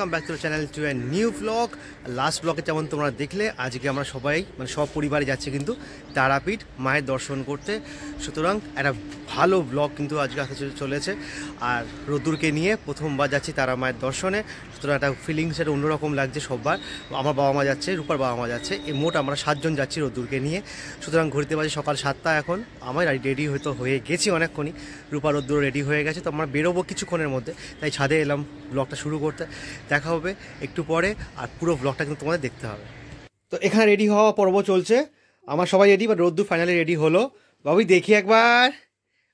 Welcome back to channel to a new blog. Last ব্লগে যেমন তোমরা দেখলে, আজকে আমরা সবাই সব পরিবারে যাচ্ছি কিন্তু তারাপীঠ মায়ের দর্শন করতে। সুতরাং একটা ভালো ব্লগ কিন্তু আজকে আসতে চলেছে। আর রোদ্দুরকে নিয়ে প্রথমবার যাচ্ছি তারা মায়ের দর্শনে। সুতরাং একটা ফিলিংস একটা অন্যরকম লাগছে সববার। আমার বাবা মা যাচ্ছে, রূপার বাবা মা যাচ্ছে, এই মোট আমরা 7 জন যাচ্ছি রোদ্দুরকে নিয়ে। সুতরাং ঘুরতে বাজে সকাল 7টা। এখন আমার রেডি হয়তো হয়ে গেছি অনেকক্ষণই, রূপা রোদ্দুর রেডি হয়ে গেছে। তো আমরা বেরোবো কিছুক্ষণের মধ্যে, তাই ছাদে এলাম ব্লগটা শুরু করতে। দেখা হবে একটু পরে, আর পুরো ব্লগটা কিন্তু তোমাদের দেখতে হবে। তো এখানে রেডি হওয়া পর্ব চলছে, আমার সবাই রেডি, বাট রোদ্দুর ফাইনালি রেডি হলো। বাবুই দেখি একবার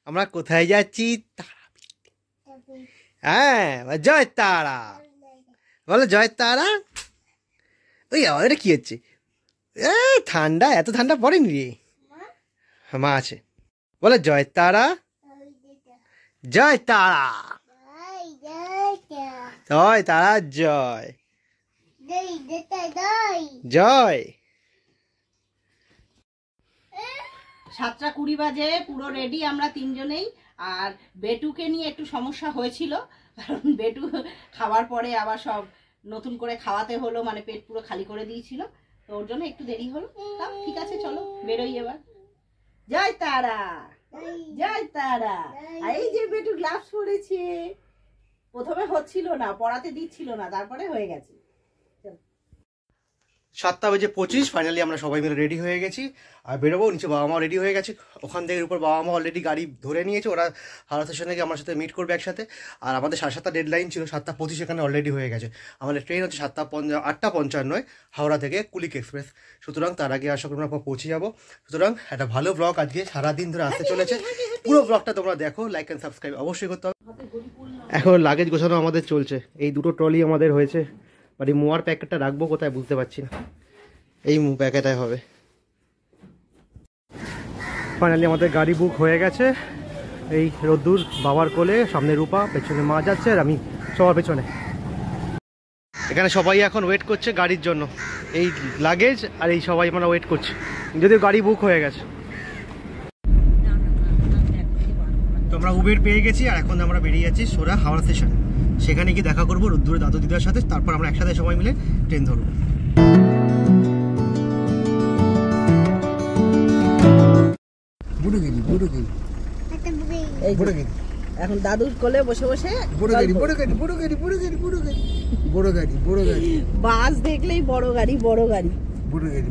আমরা কোথায় যাচ্ছি। হ্যাঁ, জয় তারা বলো, জয় তারা। ওই এটা কি হচ্ছে? ঠান্ডা, এত ঠান্ডা পড়েনি রে। মা আছে, বলে জয় তারা, জয় তারা, জয় তারা, জয় জয়। 7:20 বাজে, পুরো রেডি আমরা তিনজনেই। আর বেটুকে নিয়ে একটু সমস্যা হয়েছিল, কারণ বেটু খাওয়ার পরে আবার সব নতুন করে খাওয়াতে হলো, মানে পেট পুরো খালি করে দিয়েছিল, তো ওর জন্য একটু দেরি হলো। তাও ঠিক আছে, চলো বেরোই এবার। জয় তারা, জয় তারা। আর এই যে বেটু গ্লাভস পরেছে, প্রথমে হচ্ছিল না, পড়াতে দিচ্ছিল না, তারপরে হয়ে গেছে। 7:25 ফাইনালি আমরা সবাই মিলে রেডি হয়ে গেছি আর বেরোবো। নিচে বাবা মা রেডি হয়ে গেছে, ওখান থেকে উপর বাবা মা অলরেডি গাড়ি ধরে নিয়েছে। ওরা হাওড়া স্টেশনে গিয়ে আমার সাথে মিট করবে একসাথে। আর আমাদের 7:30 ডেডলাইন ছিল, 7:25 এখানে অলরেডি হয়ে গেছে। আমাদের ট্রেন হচ্ছে 8:55 হাওড়া থেকে কুলিক এক্সপ্রেস। সুতরাং তার আগে আশা করি আমরা পৌঁছে যাবো। সুতরাং একটা ভালো ব্লগ আজকে সারাদিন ধরে আসতে চলেছে। পুরো ব্লগটা তোমরা দেখো, লাইক অ্যান্ড সাবস্ক্রাইব অবশ্যই করতে হবে। এখন লাগেজ গোছানো আমাদের চলছে, এই দুটো ট্রলি আমাদের হয়েছে, বাট এই মোয়ার প্যাকেটটা রাখবো কোথায় বুঝতে পারছি না। এই প্যাকেটাই হবে। ফাইনালি আমাদের গাড়ি বুক হয়ে গেছে। এই রোদ্দুর বাবার কোলে, সামনে রূপা, পেছনে মা যাচ্ছে আর আমি সবার পেছনে। এখানে সবাই এখন ওয়েট করছে গাড়ির জন্য, এই লাগেজ আর এই সবাই আমরা ওয়েট করছি, যদিও গাড়ি বুক হয়ে গেছে। তো আমরা উবের পেয়ে গেছি আর এখন আমরা বেরিয়ে যাচ্ছি সোজা হাওড়া স্টেশন। সেখানে গিয়ে দেখা করবো রোদ্দুরের দাদু দিদার সাথে, তারপর আমরা একসাথে সবাই মিলে ট্রেন ধরবো। এখন দাদুর কোলে বসে বসে বাস দেখলেই বড় গাড়ি, বড় গাড়ি,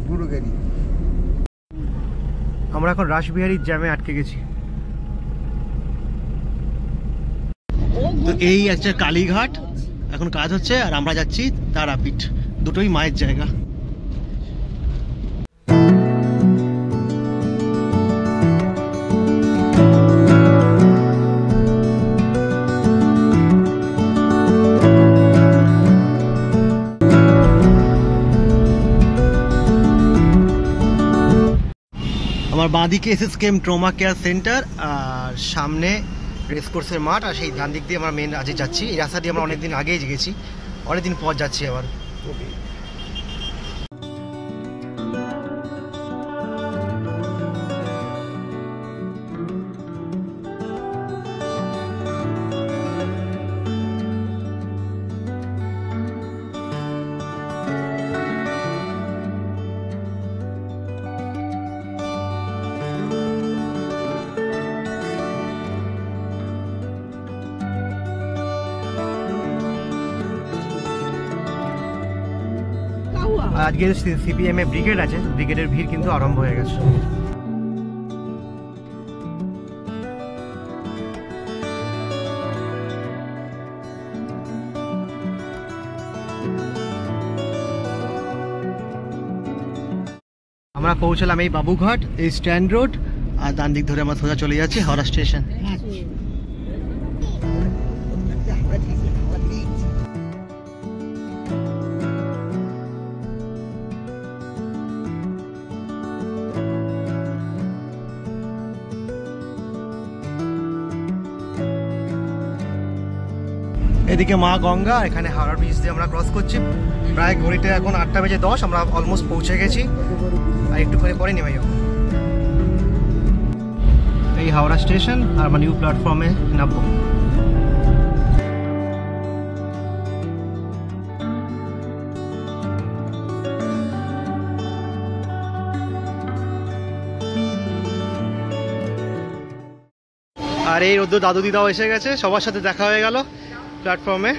বড় গাড়ি। আমরা এখন রাসবিহারীর জ্যামে আটকে গেছি। তো এই আছে কালীঘাট, এখন কাজ হচ্ছে আর আমরা যাচ্ছি তারাপীঠ, দুটোই মায়ের জায়গা। আমার বাঁদিকে এসএসকেএম ট্রমা কেয়ার সেন্টার, আর সামনে রেসকোর্সের মাঠ, আর সেই ডান দিক দিয়ে আমরা মেন আজকে যাচ্ছি। এই রাস্তা দিয়ে আমরা অনেকদিন আগেই গেছি, অনেকদিন পর যাচ্ছি আবার। আজকে সিপিএম এ ব্রিগেড আছে, ব্রিগেডের ভিড় কিন্তু আরম্ভ হয়ে গেছে। আমরা পৌঁছলাম এই বাবুঘাট, এই স্ট্যান্ড রোড, আর ডান দিক ধরে আমরা সোজা চলে যাচ্ছি হাওড়া স্টেশন। এদিকে মা গঙ্গা, এখানে হাওড়া ব্রিজ দিয়ে আমরা ক্রস করছি। প্রায় ঘড়িতে এখন 8:10, আমরা অলমোস্ট পৌঁছে গেছি, আর একটুখানি পরে নেমে যাবো। এই হাওড়া স্টেশন, আর আমরা নিউ প্ল্যাটফর্মে নামবো। আর এই রোদ্দুর দাদু দিদাও এসে গেছে, সবার সাথে দেখা হয়ে গেল প্ল্যাটফর্মে।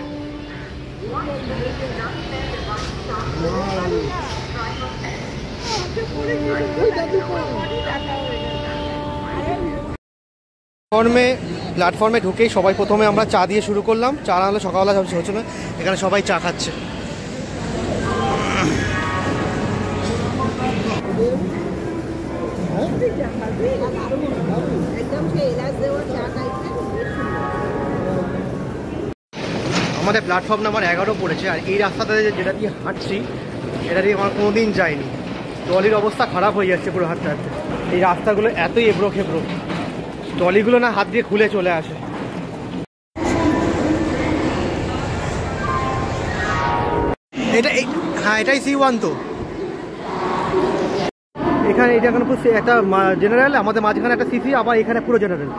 প্ল্যাটফর্মে ঢুকেই সবাই প্রথমে আমরা চা দিয়ে শুরু করলাম। চা না হলে সকালবেলা সব হচ্ছে না, এখানে সবাই চা খাচ্ছে। আমাদের প্ল্যাটফর্ম নাম্বার 11 পড়েছে। আর এই রাস্তাতে যেটা দিয়ে হাঁটছি এটা দিয়ে আমার কোনোদিন যায়নি। ট্রলির অবস্থা খারাপ হয়ে যাচ্ছে পুরো হাঁটতে হাঁটতে। এই রাস্তাগুলো এতই এবড়ো খেবড়ো, ট্রলিগুলো না হাত দিয়ে খুলে চলে আসে। হ্যাঁ, এটাই C1 তো। এখানে এটা এখন পুরো একটা জেনারেল, আমাদের মাঝখানে একটা সিসি, আবার এখানে পুরো জেনারেল।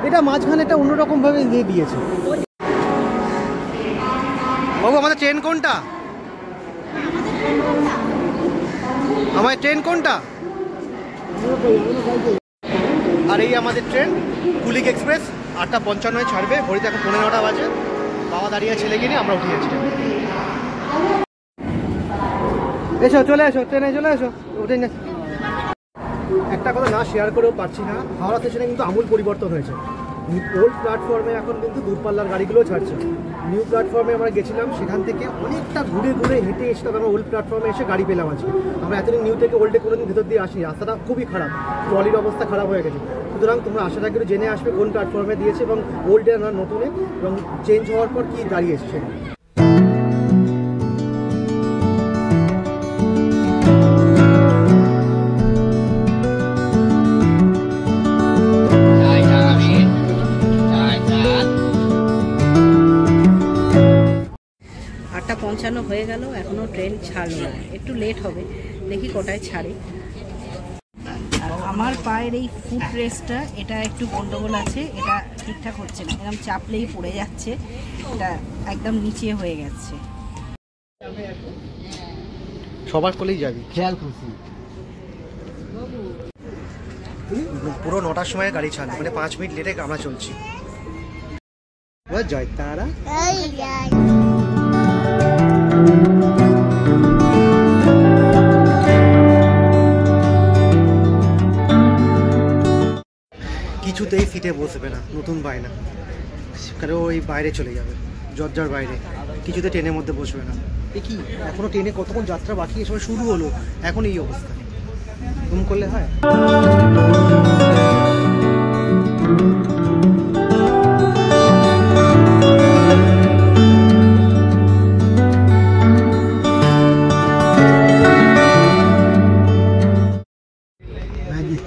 এটা মাঝখানে একটা অন্যরকমভাবে দিয়ে দিয়েছে। বাবু আমাদের ট্রেন কোনটা? আমাদের ট্রেন কোনটা? আর এই আমাদের ট্রেন কুলিক এক্সপ্রেস 8:55 ছাড়বে। ঘড়িতে এখন 9:15 বাজে। বাবা দাঁড়িয়ে ছেলে গিয়ে আমরা উঠে যাচ্ছি। এসো, চলে এসো, ট্রেনে চলে এসো, উঠে না। একটা কথা না শেয়ার করেও পারছি না, হাওড়া স্টেশনে কিন্তু আমূল পরিবর্তন হয়েছে। ওল্ড প্ল্যাটফর্মে এখন কিন্তু দূরপাল্লার গাড়িগুলো ছাড়ছে। নিউ প্ল্যাটফর্মে আমরা গেছিলাম, সেখান থেকে অনেকটা ঘুরে ঘুরে হেঁটে এসে তবে আমরা ওল্ড প্ল্যাটফর্মে এসে গাড়ি পেলাম আজকে। আমরা এতদিন নিউ থেকে ওল্ডে কোনোদিন ভেতর দিয়ে আসি, রাস্তাটা খুবই খারাপ, ট্রলির অবস্থা খারাপ হয়ে গেছে। সুতরাং তোমরা আশা রাখি জেনে আসবে কোন প্ল্যাটফর্মে দিয়েছে এবং ওল্ডে না নতুনে, এবং চেঞ্জ হওয়ার পর কী দাঁড়িয়েছে সেটা। হয়ে গেল, এখনো ট্রেন ছাড়লো না, একটু লেট হবে, দেখি কটায় ছাড়ে। আর আমার পায়ের এই ফুট রেস্টটা এটা একটু গন্ডগোল আছে, এটা ঠিকঠাক হচ্ছে না, এরকম চাপলেই পড়ে যাচ্ছে, এটা একদম নিচে হয়ে গেছে। সবার কোলেই যাবি, খেয়াল করছি। পুরো 9টার সময় গাড়ি ছাড়বে, মানে 5 মিনিট লেটে আমরা চলছি। জয় তারা। কিছুতেই সিটে বসবে না, নতুন বায়না, কারণ ওই বাইরে চলে যাবে, জর্জার বাইরে, কিছুতে ট্রেনের মধ্যে বসবে না। এ কি, এখনো ট্রেনে কতক্ষণ যাত্রা বাকি, এসব শুরু হলো, এখন এই অবস্থা, ঘুম করলে হয়?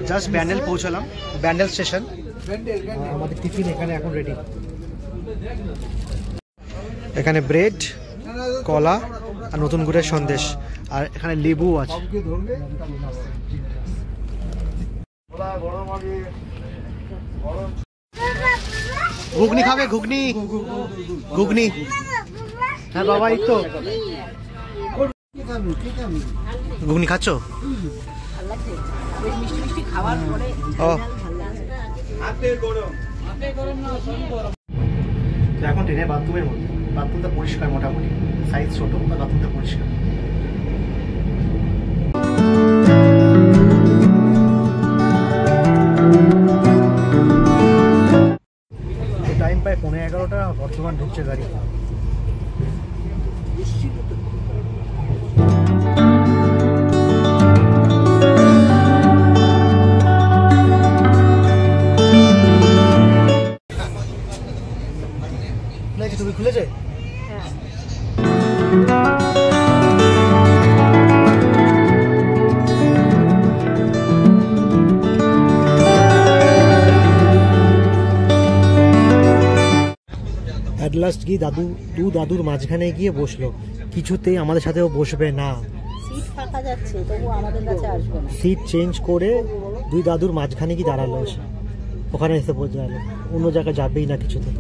জাস্ট ব্যান্ডেল পৌঁছালাম, ব্যান্ডেল স্টেশন। আমাদের টিফিন এখানে এখন রেডি। এখানে ব্রেড, কলা আর নতুন গুড়ের সন্দেশ, আর এখানে লেবু আছে। ঘুগনি খাবে? ঘুগনি, ঘুগনি। হ্যাঁ বাবা, এই তো ঘুগনি খাচ্ছ? এখন ট্রেনের বাথরুমের মধ্যে, বাথরুমটা পরিষ্কার মোটামুটি, সাইজ ছোট, বাথরুমটা পরিষ্কার। টাইম প্রায় 11:15, বর্তমান ঢুকছে গাড়ি। তুমি খুলেছে? অ্যাট লাস্ট কি দাদুর মাঝখানে গিয়ে বসলো, কিছুতেই আমাদের সাথেও বসবে না। সিট ফাঁকা যাচ্ছে, তবু আমাদের কাছে আসবে না। সিট চেঞ্জ করে দুই দাদুর মাঝখানে গিয়ে দাঁড়ালো, ওখানে এসে বসে গেল, অন্য জায়গায় যাবেই না কিছুতে।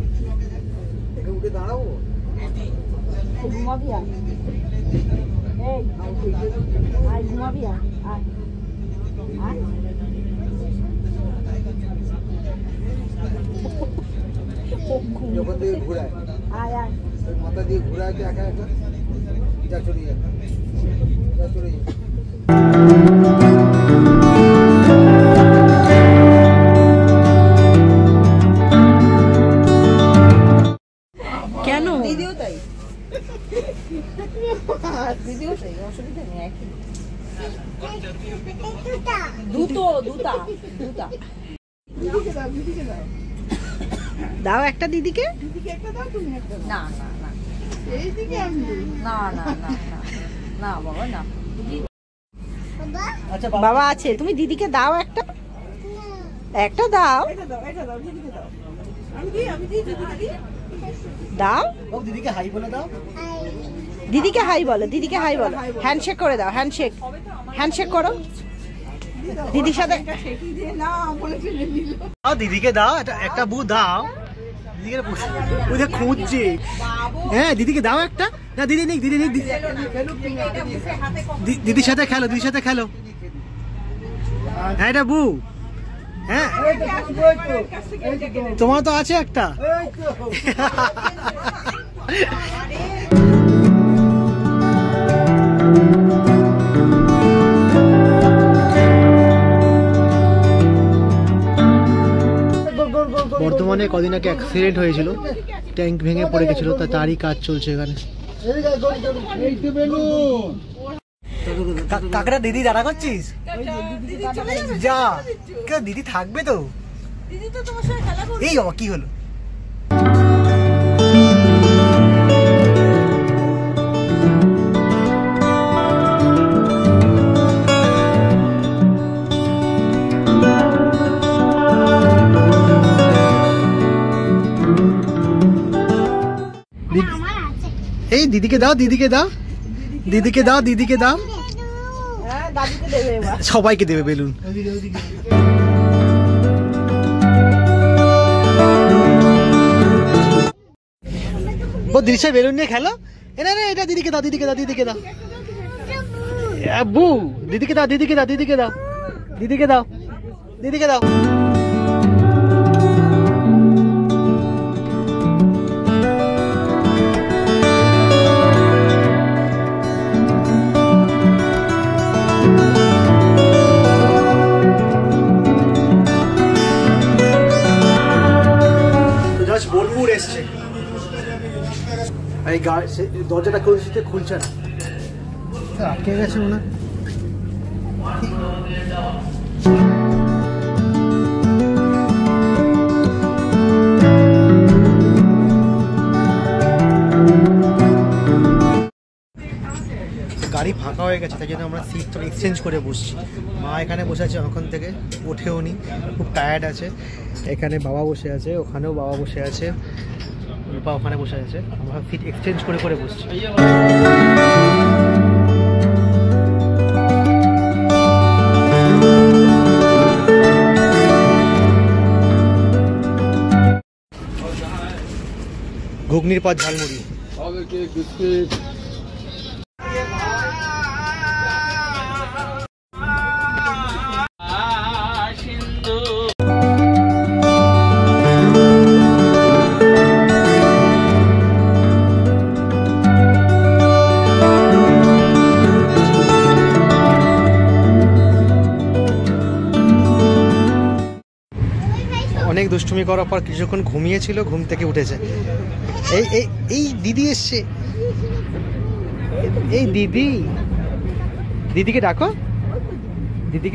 ঘুমাবি? দিয়ে ঘুরে আছে একা একা যা চলে যা চলে যা কেন দিদিও তাই দিদিও তাই অসুবিধা নেই একই দুটা দাও একটা দিদিকে একটা দাও তুমি একটা না না না এইদিকে আমি না না না না বাবা না আচ্ছা বাবা আছে তুমি দিদিকে দাও একটা দাও এটা দাও দিদিকে দাও আমি দিই দিদি দাও ও দিদিকে হাই বলে দাও দিদিকে হাই বলো হ্যান্ডশেক করে দাও হ্যান্ডশেক করো দিদির সাথে দিদিকে দাও একটা বু দাও দিদিকে বুঝে খুঁজছে হ্যাঁ দিদিকে দাও একটা না দিদি নিক দিদির সাথে খেলো হ্যাঁ এটা বু হ্যাঁ তোমার তো আছে একটা বর্তমানে কদিন আগে অ্যাক্সিডেন্ট হয়েছিল, ট্যাঙ্ক ভেঙে পড়ে গেছিল, তারই কাজ চলছে এখানে। কাকড়া দিদি দাঁড়া করছিস? যা দিদি থাকবে তো, এই বাবা কি হলো? এই দিদিকে দাও সবাইকে দেবে বেলুন। ও দিশা বেলুন নিয়ে খেলো। এটা দিদিকে দাও বু, দিদিকে দাও। বোলপুর এসছে, এই দরজাটা খুলছে না, আটকে গেছে মনে হয়। গাড়ি ফাঁকা হয়ে গেছে, তাই জন্য আমরা সিট তো এক্সচেঞ্জ করে বসছি। মা এখানে বসে আছে, ওখান থেকে ওঠেও নি, খুব টায়ার্ড আছে। এখানে বাবা বসে আছে, ওখানেও বাবা বসে আছে, রূপা ওখানে বসে আছে। আমরা সিট এক্সচেঞ্জ করে বসছি। ঘুগনির পর ঝালমুড়ি। অনেক দুষ্টুমি করার পর কিছুক্ষণ ঘুমিয়েছিল, ঘুম থেকে উঠেছে। এই দিদি এসছে, এই দিদিকে ডাকো দিদি।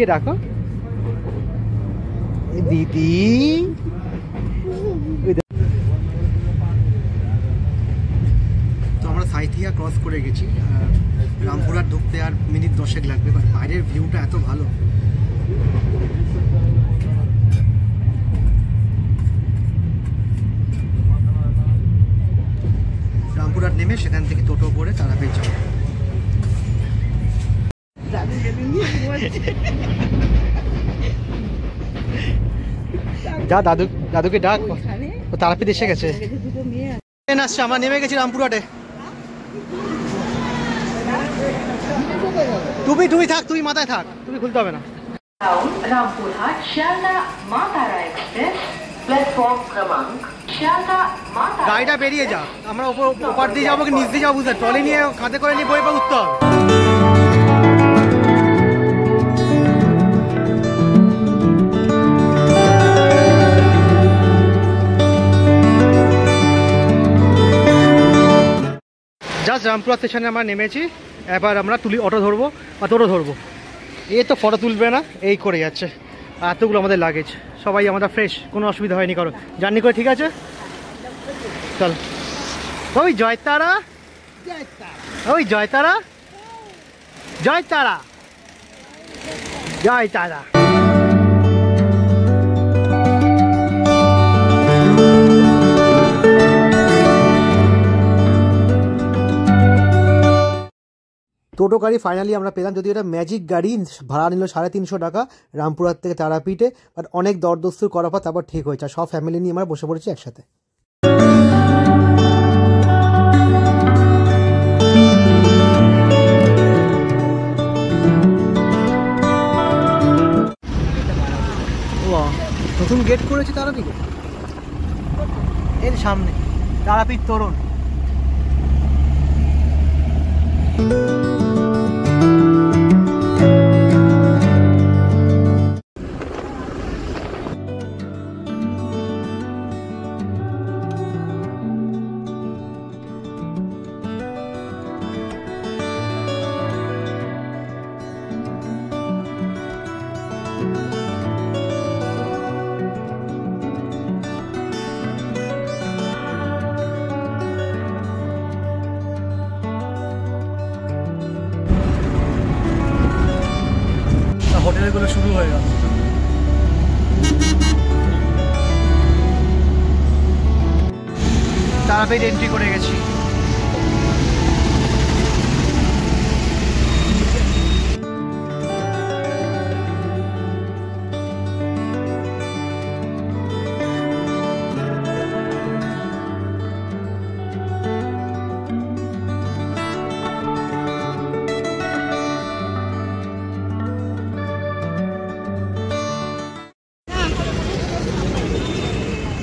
তো আমরা সাইথিয়া ক্রস করে গেছি, রামপুরহাট ঢুকতে আর মিনিট 10 লাগবে। বাট বাইরের ভিউটা এত ভালো। রামপুরহাট নেমে সেখান থেকে টোটো করে তারাপীঠ যাবো। যা দাদুকে ডাক, ও তারাপীঠ এসে গেছে। ট্রেন আসছে, আমরা নেমে গেছি রামপুরহাটে। তুমি থাক, তুমি মাথায় থাক, তুমি খুলতে হবে না। रामपुरहाट शारदा माँ तारा एक्सप्रेस प्लेटफॉर्म क्रमांक গাড়িটা বেরিয়ে যা, আমরা ওপার দিয়ে যাবো কি নিচ দিয়ে যাবো বুঝতে, ট্রলি নিয়ে খাতে করে নিয়ে বই উঠতে হবে। জাস্ট রামপুরা স্টেশনে আমরা নেমেছি, এবার আমরা অটো ধরবো বা টোটো ধরবো। এই তো ফটো তুলবে না এই করে যাচ্ছে, এতগুলো আমাদের লাগেজ, সবাই আমাদের ফ্রেশ, কোনো অসুবিধা হয়নি কারো, জার্নি করে ঠিক আছে। চল ওই জয়তারা, ওই জয়তারা, জয়তারা, জয়তারা। টোটো গাড়ি ফাইনালি আমরা পেলাম, যদি এটা ম্যাজিক গাড়ি, ভাড়া নিল 350 টাকা রামপুরহাট থেকে তারাপীঠে, বাট অনেক দরদস্তুর করার পর তারপর ঠিক হয়েছে। সব ফ্যামিলি নিয়ে আমরা বসে পড়েছি একসাথে। নতুন গেট করেছি তারাপীঠে, এর সামনে তারাপীঠ তোরণ। হোটেলগুলো শুরু হয়ে গেল। তারাপীঠ এন্ট্রি করে গেছি।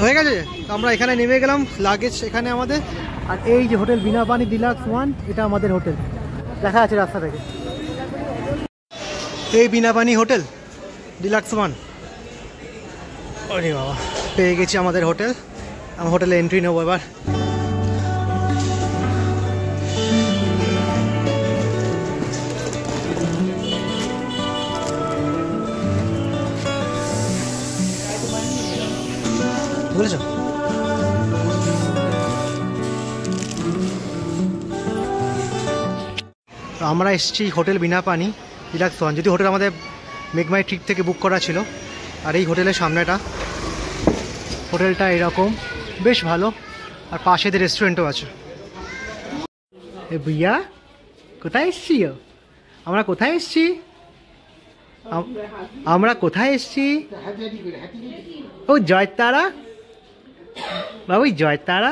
হয়ে গেছে, আমরা এখানে নেমে গেলাম, লাগেজ এখানে আমাদের। আর এই যে হোটেল বিনাপানি ডিলাক্স 1, এটা আমাদের হোটেল, দেখা আছে রাস্তা থেকে। এই বিনাপানি হোটেল ডিলাক্স 1। আরে বাবা, পেয়ে গেছি আমাদের হোটেল। আমি হোটেলে এন্ট্রি নেবো এবার। বুঝেছো, আমরা এসেছি হোটেল বিনাপানি ডিলাক্স 1। যদি হোটেল আমাদের মেঘমাই ট্রিপ থেকে বুক করা ছিল। আর এই হোটেলের সামনেটা, হোটেলটা এরকম বেশ ভালো, আর পাশে দিয়ে রেস্টুরেন্টও আছে। এ ভুইয়া, কোথায় এসছি? আমরা কোথায় এসছি? আমরা কোথায় এসছি? ও জয়তারা বাবু, জয়তারা,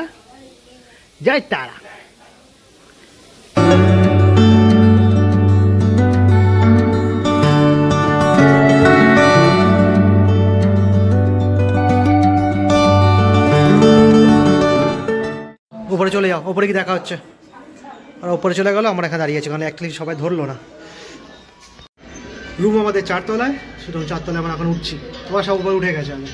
জয়তারা। উপরে চলে যাও, উপরে কি দেখা হচ্ছে? আর উপরে চলে গেলো, আমরা এখানে দাঁড়িয়ে আছি, কারণ অ্যাকচুয়ালি সবাই ধরলো না। রুম আমাদের 4 তলায়, শুধু 4 তলায় আমরা এখন উঠছি, তোমার সব উপরে উঠে গেছে। আমি